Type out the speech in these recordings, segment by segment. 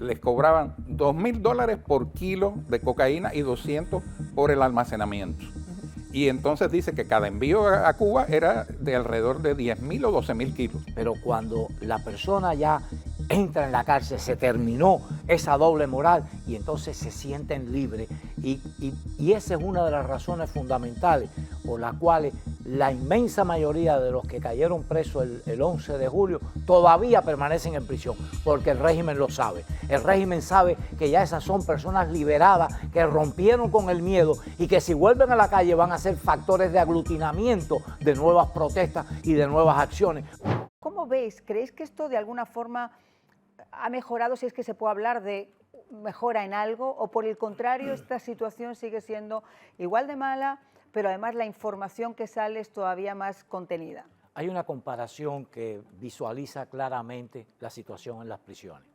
les cobraban $2,000 por kilo de cocaína y 200 por el almacenamiento. Y entonces dice que cada envío a Cuba era de alrededor de 10,000 o 12,000 kilos. Pero cuando la persona ya entra en la cárcel, se terminó esa doble moral y entonces se sienten libres. Y esa es una de las razones fundamentales por las cuales la inmensa mayoría de los que cayeron presos el 11 de julio todavía permanecen en prisión, porque el régimen lo sabe. El régimen sabe que ya esas son personas liberadas, que rompieron con el miedo y que si vuelven a la calle van a ser factores de aglutinamiento de nuevas protestas y de nuevas acciones. ¿Cómo veis? ¿Creéis que esto de alguna forma ha mejorado, si es que se puede hablar de mejora en algo, o por el contrario esta situación sigue siendo igual de mala, pero además la información que sale es todavía más contenida? Hay una comparación que visualiza claramente la situación en las prisiones.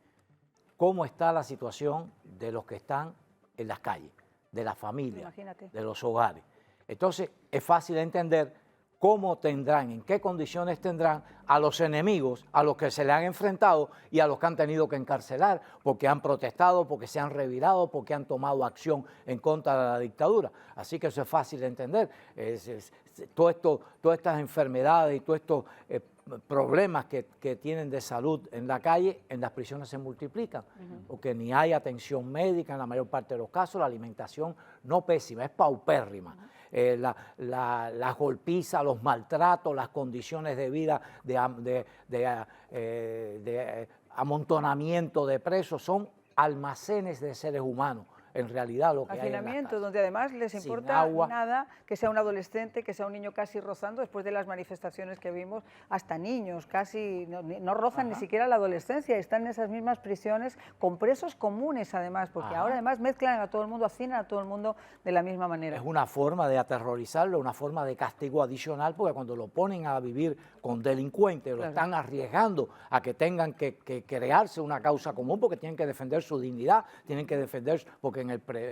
¿Cómo está la situación de los que están en las calles, de las familias, Imagínate. de los hogares? Entonces es fácil entender cómo tendrán, en qué condiciones tendrán a los enemigos, a los que se le han enfrentado y a los que han tenido que encarcelar porque han protestado, porque se han revirado, porque han tomado acción en contra de la dictadura. Así que eso es fácil de entender. Todas estas enfermedades y todos estos problemas que tienen de salud en la calle, en las prisiones se multiplican, porque ni hay atención médica en la mayor parte de los casos, la alimentación no pésima, es paupérrima. Las golpizas, los maltratos, las condiciones de vida de amontonamiento de presos son almacenes de seres humanos. En realidad lo que hacinamiento, donde además les importa nada que sea un adolescente, que sea un niño casi rozando, después de las manifestaciones que vimos, hasta niños casi no rozan ni siquiera la adolescencia, están en esas mismas prisiones con presos comunes además, porque ahora además mezclan a todo el mundo, hacinan a todo el mundo de la misma manera. Es una forma de aterrorizarlo, una forma de castigo adicional, porque cuando lo ponen a vivir con delincuentes, lo están arriesgando a que tengan que crearse una causa común, porque tienen que defender su dignidad, tienen que defender, porque en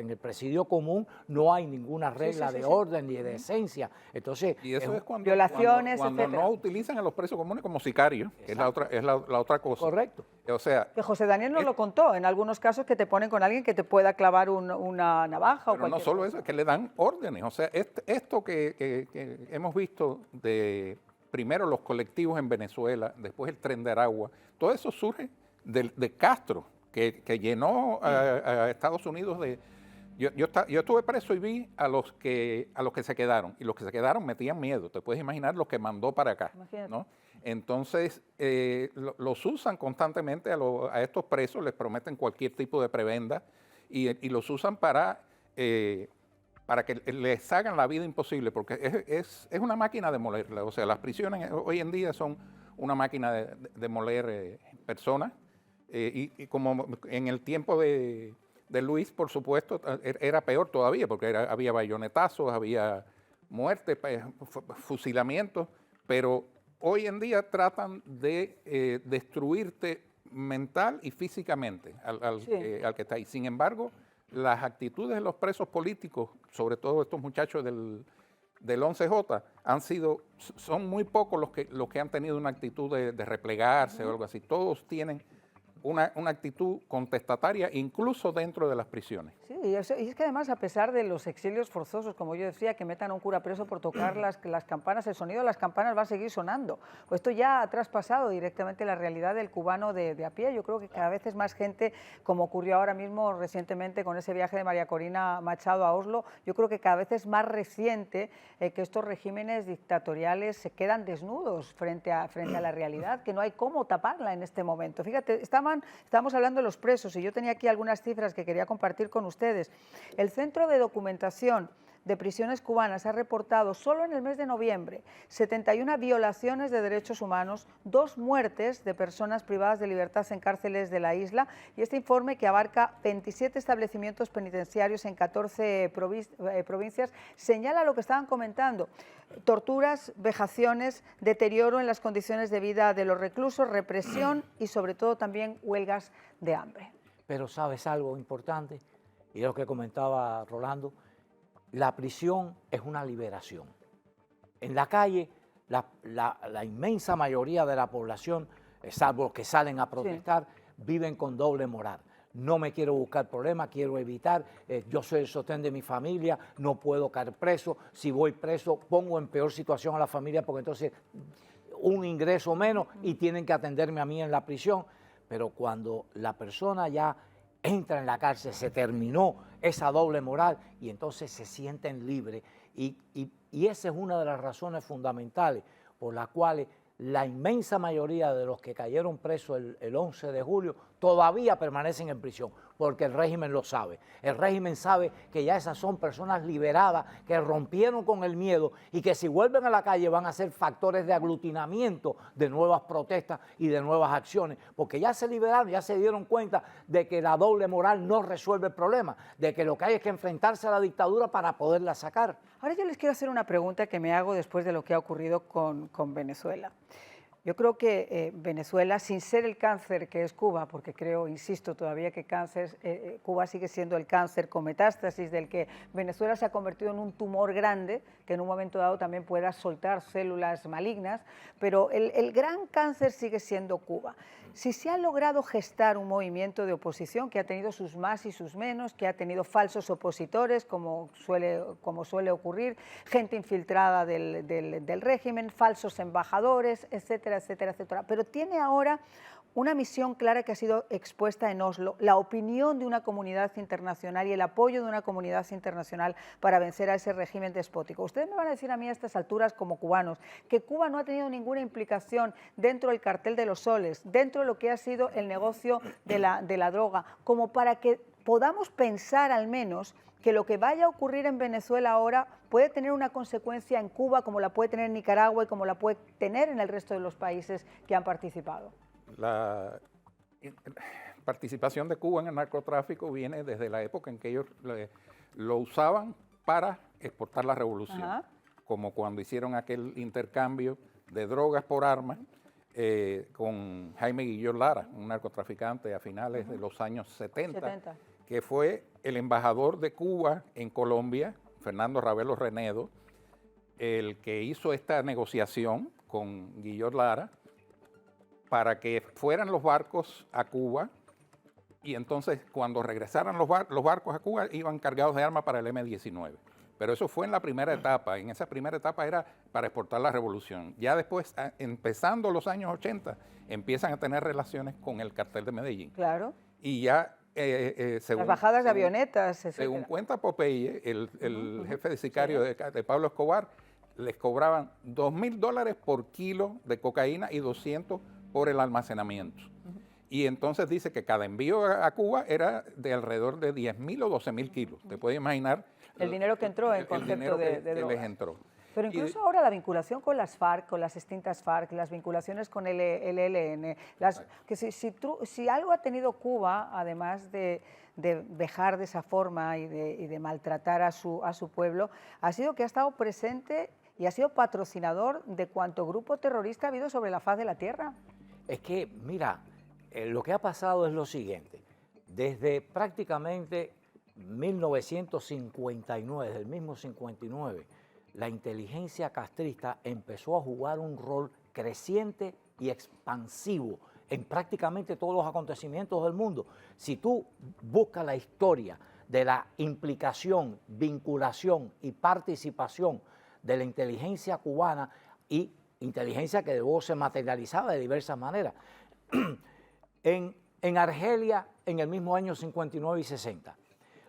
el presidio común no hay ninguna regla de orden ni de decencia. Entonces, y eso es cuando, violaciones, cuando no utilizan a los presos comunes como sicarios, que es la otra cosa. Correcto. O sea, que José Daniel nos lo contó, en algunos casos que te ponen con alguien que te pueda clavar una navaja o pero no solo eso, es que le dan órdenes. O sea, esto que hemos visto de primero los colectivos en Venezuela, después el Tren de Aragua, todo eso surge de Castro, que llenó a Estados Unidos de... Yo estuve preso y vi a los que se quedaron, y los que se quedaron metían miedo. Te puedes imaginar los que mandó para acá, ¿no? Entonces, los usan constantemente a estos presos, les prometen cualquier tipo de prebenda y los usan para que les hagan la vida imposible, porque es una máquina de molerla. O sea, las prisiones hoy en día son una máquina de moler personas. Y como en el tiempo de Luis, por supuesto, era peor todavía, porque había bayonetazos, había muertes, fusilamientos, pero hoy en día tratan de destruirte mental y físicamente al que está ahí. Sin embargo, las actitudes de los presos políticos, sobre todo estos muchachos del 11J, son muy pocos los que han tenido una actitud de replegarse o algo así. Todos tienen una actitud contestataria incluso dentro de las prisiones. Sí, y es que además, a pesar de los exilios forzosos, como yo decía, que metan a un cura preso por tocar las campanas, el sonido de las campanas va a seguir sonando. Pues esto ya ha traspasado directamente la realidad del cubano de a pie. Yo creo que cada vez es más gente, como ocurrió ahora mismo recientemente con ese viaje de María Corina Machado a Oslo, yo creo que cada vez es más reciente que estos regímenes dictatoriales se quedan desnudos frente a la realidad, que no hay cómo taparla en este momento. Fíjate, estábamos hablando de los presos y yo tenía aquí algunas cifras que quería compartir con ustedes. El Centro de Documentación de Prisiones Cubanas ha reportado solo en el mes de noviembre 71 violaciones de derechos humanos, 2 muertes de personas privadas de libertad en cárceles de la isla, y este informe, que abarca 27 establecimientos penitenciarios en 14 provincias, señala lo que estaban comentando: torturas, vejaciones, deterioro en las condiciones de vida de los reclusos, represión y sobre todo también huelgas de hambre. Pero ¿sabes algo importante? Y es lo que comentaba Rolando, la prisión es una liberación. En la calle, la inmensa mayoría de la población, salvo los que salen a protestar, viven con doble moral. no me quiero buscar problemas, quiero evitar, yo soy el sostén de mi familia, no puedo caer preso, si voy preso pongo en peor situación a la familia porque entonces un ingreso menos y tienen que atenderme a mí en la prisión. Pero cuando la persona ya entra en la cárcel, se terminó esa doble moral y entonces se sienten libres. Y esa es una de las razones fundamentales por las cuales la inmensa mayoría de los que cayeron presos el 11 de julio todavía permanecen en prisión, porque el régimen lo sabe. El régimen sabe que ya esas son personas liberadas, que rompieron con el miedo y que si vuelven a la calle van a ser factores de aglutinamiento de nuevas protestas y de nuevas acciones, porque ya se liberaron, ya se dieron cuenta de que la doble moral no resuelve el problema, de que lo que hay es que enfrentarse a la dictadura para poderla sacar. Ahora yo les quiero hacer una pregunta que me hago después de lo que ha ocurrido con Venezuela. Yo creo que Venezuela, sin ser el cáncer que es Cuba, porque creo, insisto, todavía que Cuba sigue siendo el cáncer con metástasis del que Venezuela se ha convertido en un tumor grande, que en un momento dado también pueda soltar células malignas, pero el gran cáncer sigue siendo Cuba. Si se ha logrado gestar un movimiento de oposición que ha tenido sus más y sus menos, que ha tenido falsos opositores, como suele ocurrir, gente infiltrada del régimen, falsos embajadores, etcétera, etcétera, etcétera. Pero tiene ahora una misión clara que ha sido expuesta en Oslo, la opinión de una comunidad internacional y el apoyo de una comunidad internacional para vencer a ese régimen despótico. Ustedes me van a decir a mí a estas alturas como cubanos que Cuba no ha tenido ninguna implicación dentro del cartel de los soles, dentro de lo que ha sido el negocio de la droga, como para que podamos pensar al menos que lo que vaya a ocurrir en Venezuela ahora puede tener una consecuencia en Cuba como la puede tener en Nicaragua y como la puede tener en el resto de los países que han participado. La participación de Cuba en el narcotráfico viene desde la época en que ellos lo usaban para exportar la revolución, como cuando hicieron aquel intercambio de drogas por armas con Jaime Guillot Lara, un narcotraficante a finales de los años 70, que fue el embajador de Cuba en Colombia, Fernando Ravelo Renedo, el que hizo esta negociación con Guillot Lara para que fueran los barcos a Cuba y entonces cuando regresaran los barcos a Cuba iban cargados de armas para el M-19. Pero eso fue en la primera etapa. En esa primera etapa era para exportar la revolución. Ya después, empezando los años 80, empiezan a tener relaciones con el cartel de Medellín. Claro. Y ya, según... Las bajadas de avionetas, etcétera. Según cuenta Popeye, el jefe de sicario de Pablo Escobar, les cobraban $2.000 por kilo de cocaína y 200 por el almacenamiento. Y entonces dice que cada envío a Cuba era de alrededor de 10.000 o 12.000 kilos. Te puedes imaginar el dinero que entró en concepto de drogas. Les entró. Pero incluso ahora la vinculación con las FARC, con las extintas FARC, las vinculaciones con el ELN, que si algo ha tenido Cuba, además de vejar de esa forma y de maltratar a su pueblo, ha sido que ha estado presente y ha sido patrocinador de cuanto grupo terrorista ha habido sobre la faz de la tierra. Es que, mira, lo que ha pasado es lo siguiente. Desde prácticamente 1959, desde el mismo 59, la inteligencia castrista empezó a jugar un rol creciente y expansivo en prácticamente todos los acontecimientos del mundo. Si tú buscas la historia de la implicación, vinculación y participación de la inteligencia cubana y inteligencia que luego se materializaba de diversas maneras. En Argelia en el mismo año 59 y 60.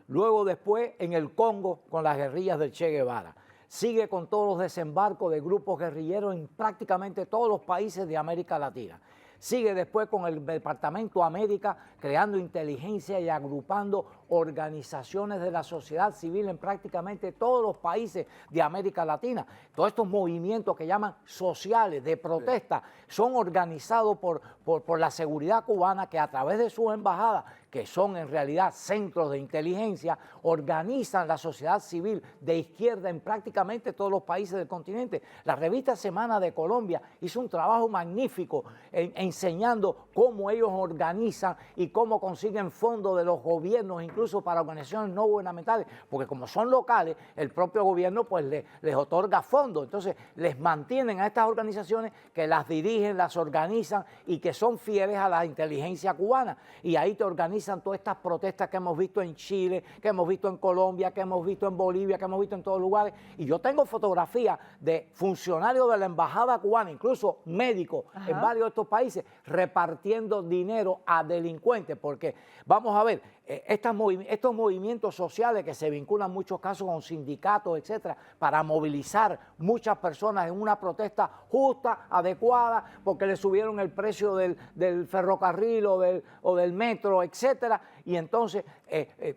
Luego después en el Congo con las guerrillas del Che Guevara. Sigue con todos los desembarcos de grupos guerrilleros en prácticamente todos los países de América Latina. Sigue después con el Departamento América creando inteligencia y agrupando organizaciones de la sociedad civil en prácticamente todos los países de América Latina. Todos estos movimientos que llaman sociales de protesta son organizados por la seguridad cubana que a través de sus embajadas, que son en realidad centros de inteligencia, organizan la sociedad civil de izquierda en prácticamente todos los países del continente. La revista Semana de Colombia hizo un trabajo magnífico enseñando cómo ellos organizan y cómo consiguen fondos de los gobiernos, incluso para organizaciones no gubernamentales, porque como son locales, el propio gobierno pues les otorga fondos. Entonces les mantienen a estas organizaciones que las dirigen, las organizan y que son fieles a la inteligencia cubana. Y ahí te organizan organizan todas estas protestas que hemos visto en Chile, que hemos visto en Colombia, que hemos visto en Bolivia, que hemos visto en todos lugares. Y yo tengo fotografías de funcionarios de la embajada cubana, incluso médicos en varios de estos países, repartiendo dinero a delincuentes, porque vamos a ver, estos movimientos sociales que se vinculan en muchos casos con sindicatos, etcétera, para movilizar muchas personas en una protesta justa, adecuada, porque le subieron el precio del ferrocarril o del metro, etcétera, y entonces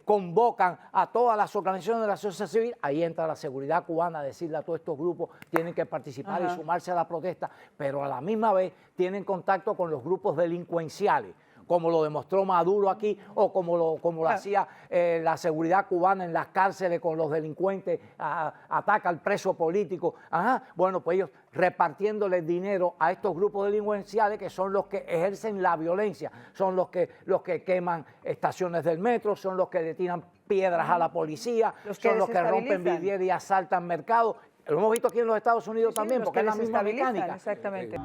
convocan a todas las organizaciones de la sociedad civil. Ahí entra la seguridad cubana a decirle a todos estos grupos tienen que participar y sumarse a la protesta, pero a la misma vez tienen contacto con los grupos delincuenciales, como lo demostró Maduro aquí, o como lo hacía la seguridad cubana en las cárceles con los delincuentes, ataca al preso político. Bueno, pues ellos repartiéndoles dinero a estos grupos delincuenciales, que son los que ejercen la violencia, son los que queman estaciones del metro, son los que le tiran piedras a la policía, son los que rompen vidrieras y asaltan mercados. Lo hemos visto aquí en los Estados Unidos también, porque es la misma mecánica. Exactamente.